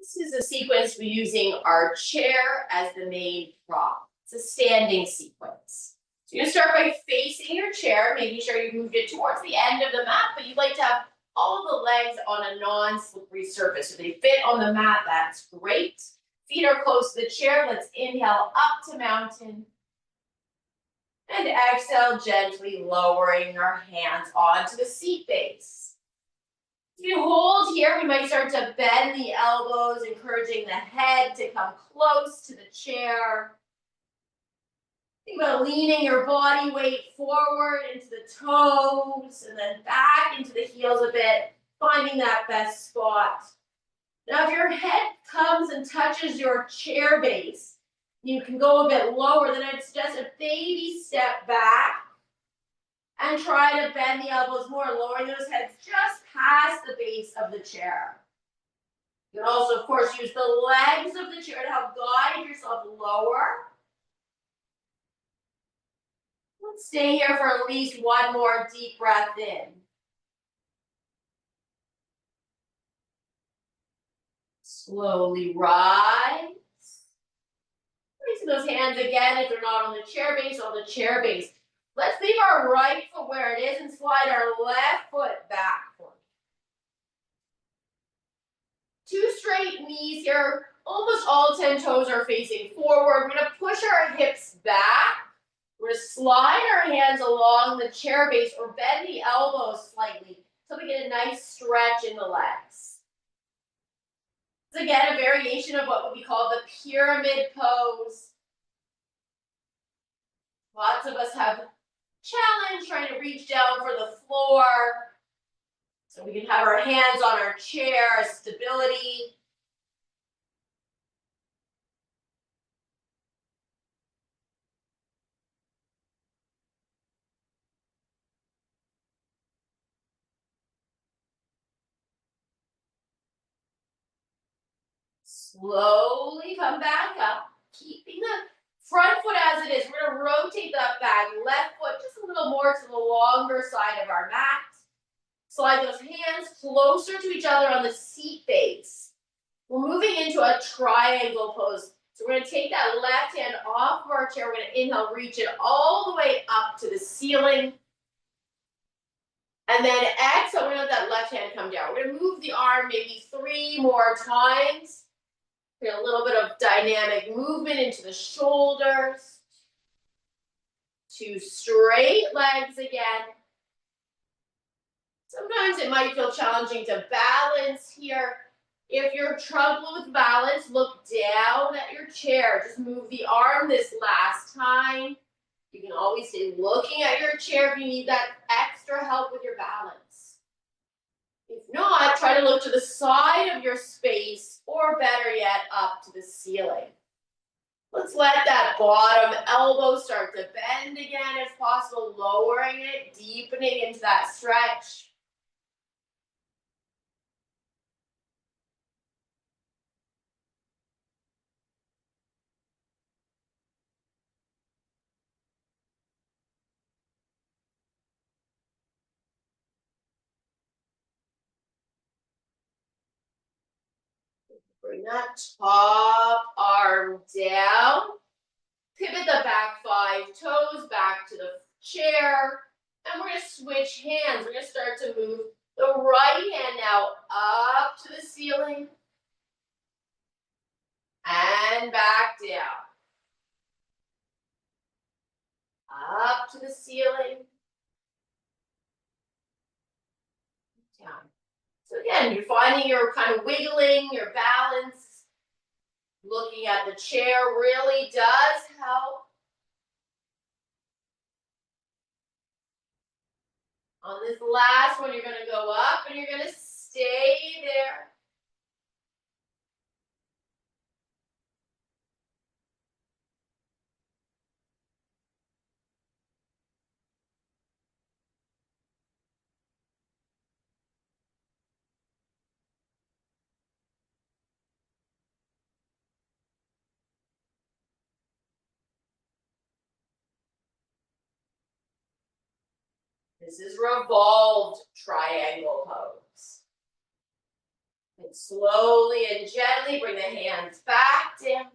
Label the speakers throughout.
Speaker 1: This is a sequence we're using our chair as the main prop. It's a standing sequence. So you're gonna start by facing your chair, making sure you moved it towards the end of the mat, but you'd like to have all of the legs on a non-slippery surface. If they fit on the mat, that's great. Feet are close to the chair. Let's inhale up to mountain. And exhale, gently lowering our hands onto the seat base. If you hold here, we might start to bend the elbows, encouraging the head to come close to the chair. Think about leaning your body weight forward into the toes and then back into the heels a bit, finding that best spot. Now, if your head comes and touches your chair base, you can go a bit lower. Then I'd suggest a baby step back and try to bend the elbows more, lowering those heads just past the base of the chair. You can also, of course, use the legs of the chair to help guide yourself lower. Let's stay here for at least one more deep breath in. Slowly rise. Releasing those hands again if they're not on the chair base, on the chair base. Let's leave our right foot where it is and slide our left foot backward. Two straight knees here. Almost all 10 toes are facing forward. We're going to push our hips back. We're going to slide our hands along the chair base or bend the elbows slightly so we get a nice stretch in the legs. This is again a variation of what would be called the pyramid pose. Lots of us have challenge trying to reach down for the floor. So we can have our hands on our chair, stability. Slowly come back up, keeping the front foot as it is. We're going to rotate that back, left foot just a little more to the longer side of our mat. Slide those hands closer to each other on the seat base. We're moving into a triangle pose. So we're going to take that left hand off of our chair. We're going to inhale, reach it all the way up to the ceiling. And then exhale, we're going to let that left hand come down. We're going to move the arm maybe 3 more times. Get a little bit of dynamic movement into the shoulders. 2 straight legs again. Sometimes it might feel challenging to balance here. If you're struggling with balance, look down at your chair. Just move the arm this last time. You can always stay looking at your chair if you need that extra help with your balance. If not, try to look to the side of your space, or better yet, up to the ceiling. Let's let that bottom elbow start to bend again if possible, lowering it, deepening into that stretch. Bring that top arm down. Pivot the back 5 toes back to the chair. And we're going to switch hands. We're going to start to move the right hand now up to the ceiling. And back down. Up to the ceiling. Down. So again, you're finding you're kind of wiggling your balance. Looking at the chair really does help. On this last one, you're going to go up and you're going to stay there. This is revolved triangle pose. And slowly and gently bring the hands back down. And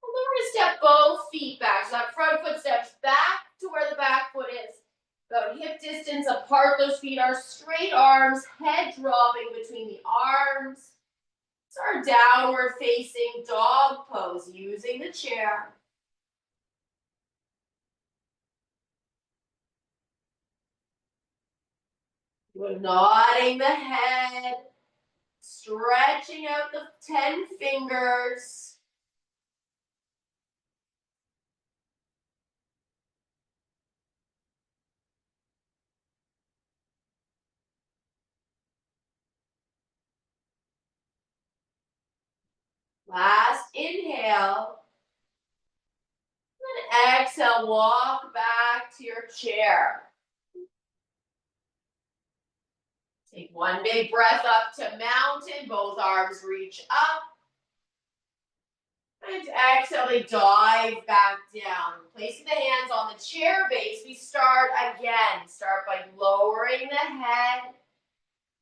Speaker 1: then we're going to step both feet back. So that front foot steps back to where the back foot is. About hip distance apart, those feet are straight arms, head dropping between the arms. It's our downward facing dog pose using the chair. We're nodding the head, stretching out the 10 fingers. Last inhale. And exhale, walk back to your chair. Take one big breath up to mountain, both arms reach up. And exhale, they dive back down. Placing the hands on the chair base, we start again. Start by lowering the head,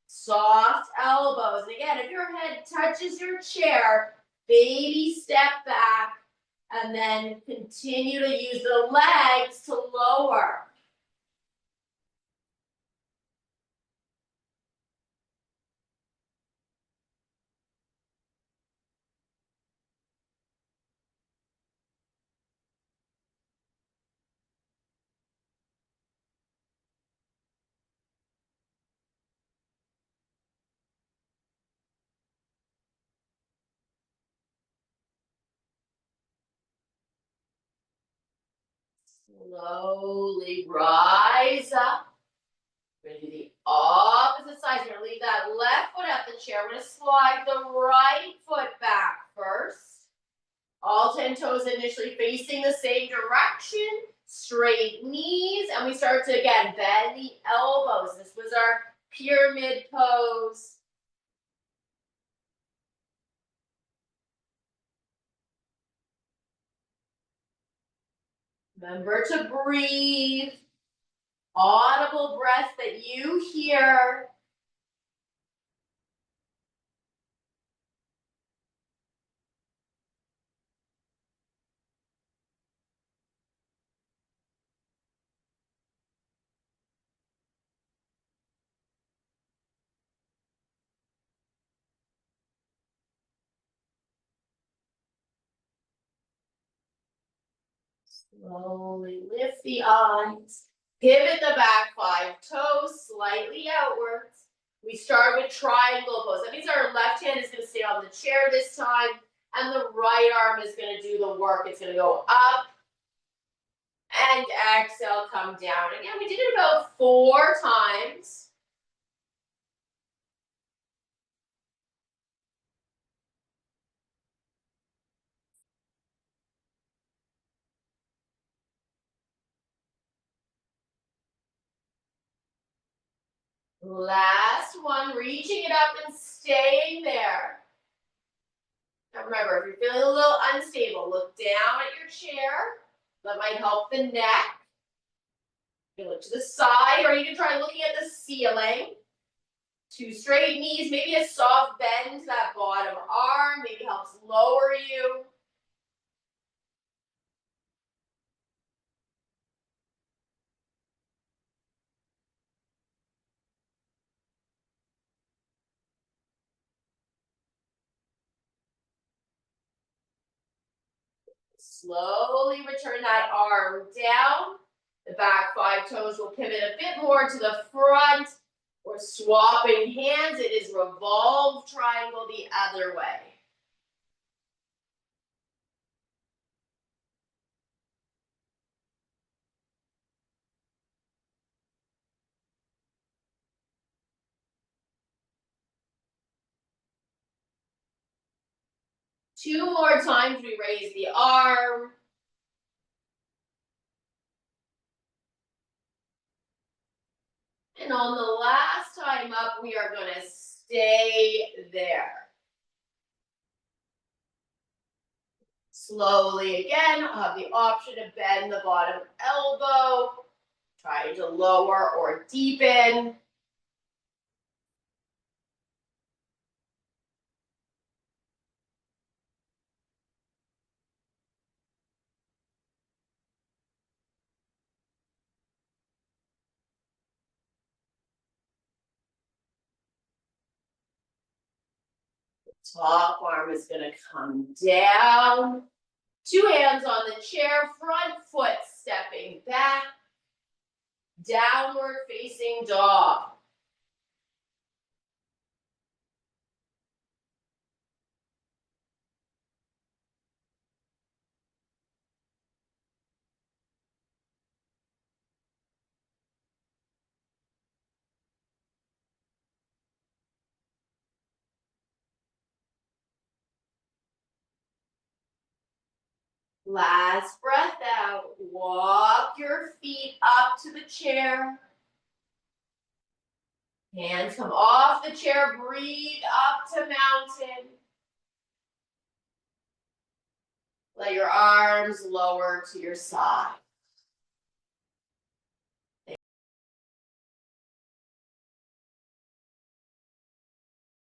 Speaker 1: soft elbows. And again, if your head touches your chair, baby step back, and then continue to use the legs to lower. Slowly rise up. We're going to do the opposite side. We're going to leave that left foot at the chair. We're going to slide the right foot back first. All 10 toes initially facing the same direction. Straight knees. And we start to, again, bend the elbows. This was our pyramid pose. Remember to breathe. Audible breath that you hear. Slowly lift the eyes. Pivot the back 5 toes slightly outwards. We start with triangle pose. That means our left hand is going to stay on the chair this time, and the right arm is going to do the work. It's going to go up, and exhale, come down. Again, we did it about 4 times. Last one, reaching it up and staying there. Now remember, if you're feeling a little unstable, look down at your chair. That might help the neck. You can look to the side, or you can try looking at the ceiling. 2 straight knees, maybe a soft bend to that bottom arm, maybe helps lower you. Slowly return that arm down. The back 5 toes will pivot a bit more to the front. We're swapping hands. It is revolve triangle the other way. Two more times we raise the arm. And on the last time up, we are going to stay there. Slowly again, I'll have the option to bend the bottom elbow, trying to lower or deepen. Top arm is gonna come down. 2 hands on the chair, front foot stepping back. Downward facing dog. Last breath out. Walk your feet up to the chair. Hands come off the chair. Breathe up to mountain. Let your arms lower to your side.